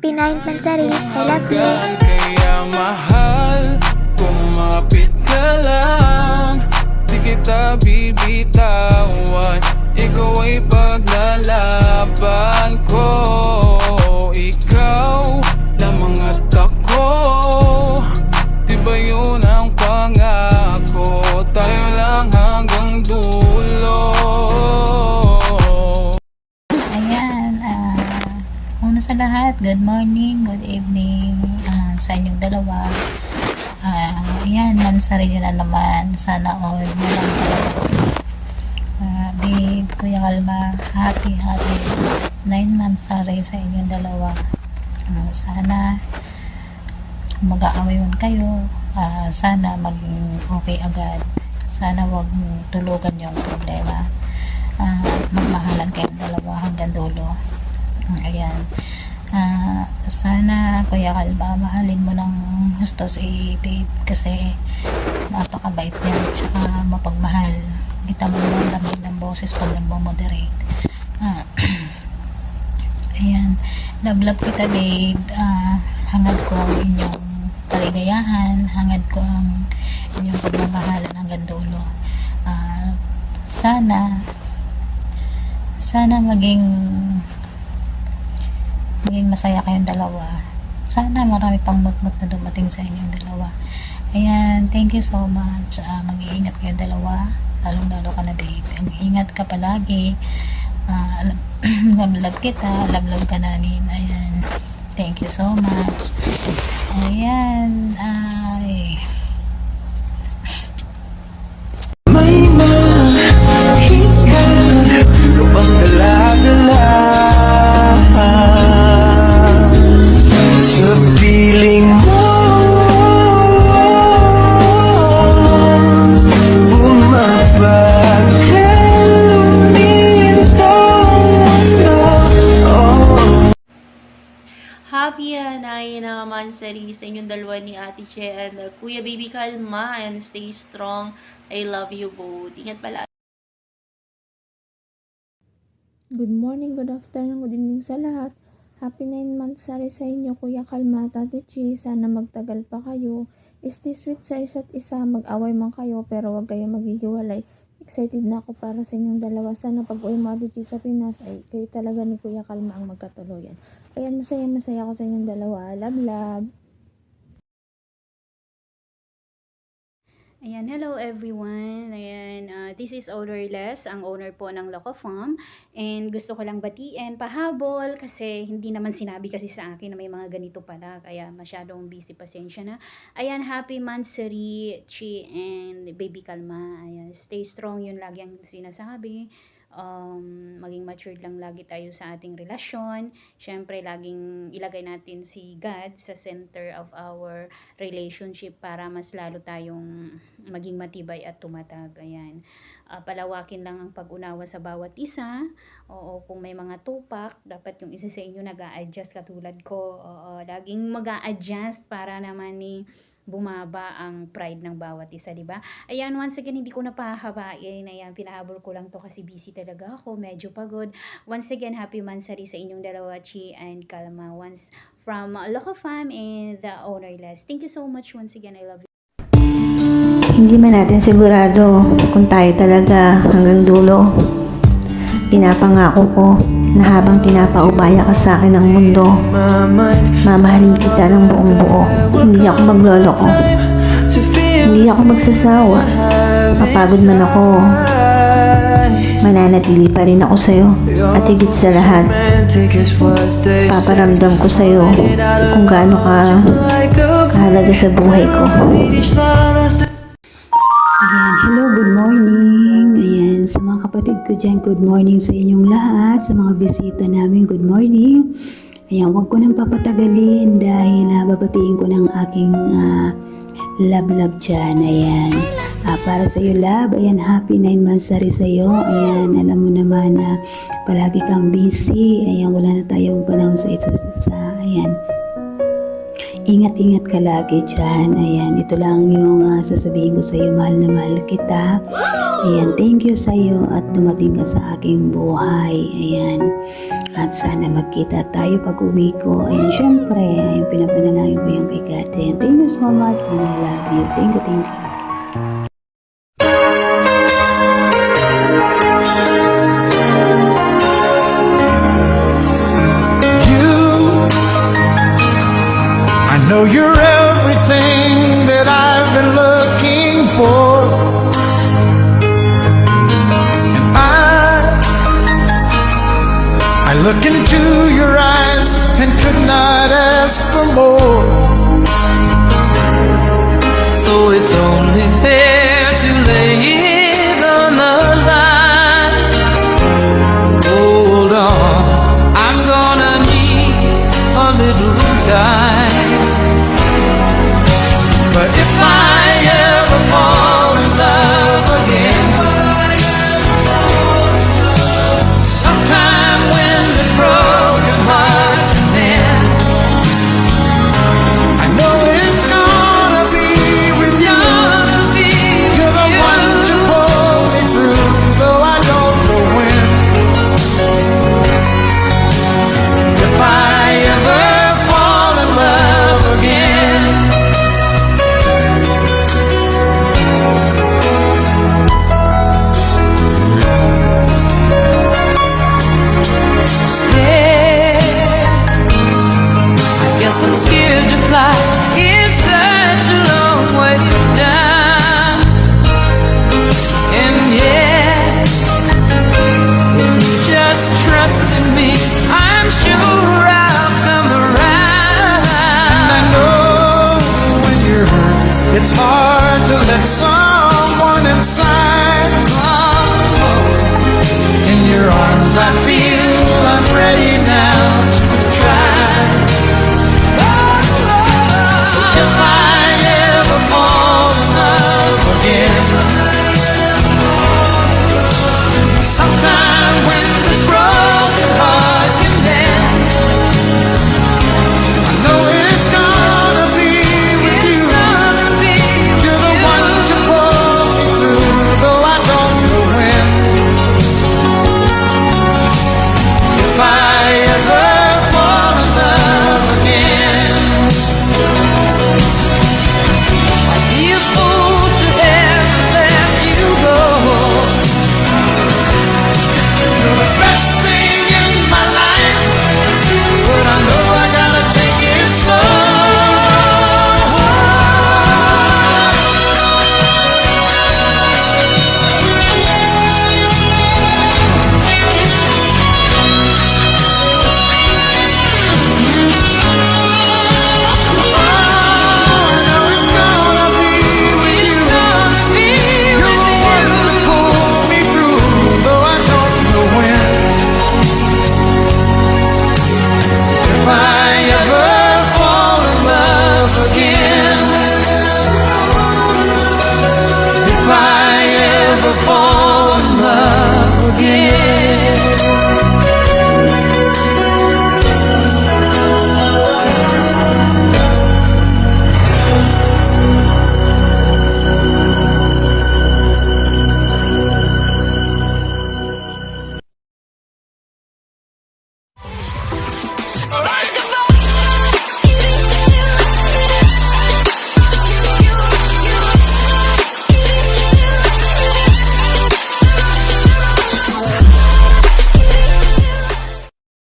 Happy 9th monthsary. I love you. Kaya mahal, kumapit ka lang. Di kita bibitawan, ikaw ay paglalaban ko. Ikaw lamang at ako, di ba yun ang pangako? Tayo lang hanggang dulo. Ayan, una sa lahat, good morning, good evening sa inyong dalawa. Ayan, mansari nyo na naman. Sana all na lang kayo. Babe, Kuya Kalma, happy 9 monthsary sa inyong dalawa. Sana mag-aaway man kayo, sana maging okay agad. Sana wag tulugan yung problema. Magmahalan kayong dalawa hanggang dulo. Ayan. Sana Kuya Kalma, mahalin mo ng gusto si babe kasi napakabait niya at saka mapagmahal. Kita mo naman lamig ng boses pag nagmo-moderate. Ayan, love kita babe. Hangad ko ang inyong kaligayahan, hangad ko ang inyong pagmamahalan hanggang dulo. Sana maging masaya kayong dalawa. Sana marami pang mutmut na dumating sa inyong dalawa. Ayan, thank you so much. Mag-iingat kayong dalawa, lalong-lalo ka na babe. Ingat ka palagi. Love kita, love ka namin. Ayan, thank you so much. Ayan, May mahika kapag dala-dala sa piling mo, bumabag ka lumilitaw. Happy na monthsary sa inyong dalawa ni Ate Che and Kuya Baby Kalma, and stay strong. I love you both. Ingat pala. Good morning, good afternoon, good evening sa lahat. Happy 9 monthsary sa inyo, Kuya Kalma, Ate Chi. Sana magtagal pa kayo. Stay sweet sa isa't isa. Mag-away man kayo pero wag kayo maghihiwalay. Excited na ako para sa inyong dalawa. Sana pag-uwi mo, Ate Chi, sa Pinas ay kayo talaga ni Kuya Kalma ang magkatuluyan. Ayan, masaya ako sa inyong dalawa. Love, love. Ayan, hello everyone. Ayan, this is Ownerless, ang owner po ng Loco Farm. And gusto ko lang batiin, pahabol, kasi hindi naman sinabi kasi sa akin na may mga ganito pala. Kaya masyadong busy, pasensya na. Ayan, happy monthsary, Chi and Baby Kalma. Ayan, stay strong, yun lagi ang sinasabi. Maging matured lang lagi tayo sa ating relasyon. Syempre, laging ilagay natin si God sa center of our relationship para mas lalo tayong maging matibay at tumatag. Ayan. Palawakin lang ang pag-unawa sa bawat isa. Oo, kung may mga tupak, dapat yung isa sa inyo nag-a-adjust katulad ko. Oo, laging mag-a-adjust para naman bumaba ang pride ng bawat isa, di ba? Ayan, once again, hindi ko na pahahabain. Ayan, pinahabol ko lang to kasi busy talaga ako. Medyo pagod. Once again, happy monthsary sa inyong dalawa, Chi and Kalma. Once from Loco Farm and the Ownerless. Thank you so much once again. I love you. Hindi man natin sigurado kung tayo talaga hanggang dulo. Pinapangako ko na habang pinapaubaya ka sa akin ng mundo, mamahalin kita ng buong buo. Hindi ako magloloko. Hindi ako magsasawa. Mapagod man ako, mananatili pa rin ako sa'yo. At higit sa lahat, paparamdam ko sa'yo kung gaano ka kahalaga sa buhay ko. Ayan, hello, good morning. Ayan, sa mga kapatid ko dyan, good morning sa inyong lahat. Sa mga bisita namin, good morning. Ayan, huwag ko nang papatagalin dahil babatiin ko ng aking love dyan. Ayan, para sa iyo love. Ayan, happy 9 monthsary sa iyo. Ayan, alam mo naman na palagi kang busy. Ayan, wala na tayong panahon sa isa't isa. Ayan, ingat-ingat ka lagi dyan. Ayan, ito lang yung sasabihin ko sa iyo. Mahal na mahal kita. Ayan, thank you sa iyo at dumating ka sa aking buhay. Ayan, at sana magkita tayo pag uwi ko. Ayan, syempre, ayan, pinapanalangin ko yan kay Catherine. Thank you so much and I love you. Thank you, thank you. I know you're everything that I've been looking for. And I look into your eyes and could not ask for more. So it's only fair to lay it on the line. Hold on, I'm gonna need a little time. But if I ever fall in love again, sometime when this broken heart can mend, I know it's gonna be with you. You're the one to pull me through, though I don't know when. If I ever fall in love again, I'm scared to fly. It's such a long way down. And yet, if you just trust in me, I'm sure I'll come around. I know when you're hurt, it's hard to let someone inside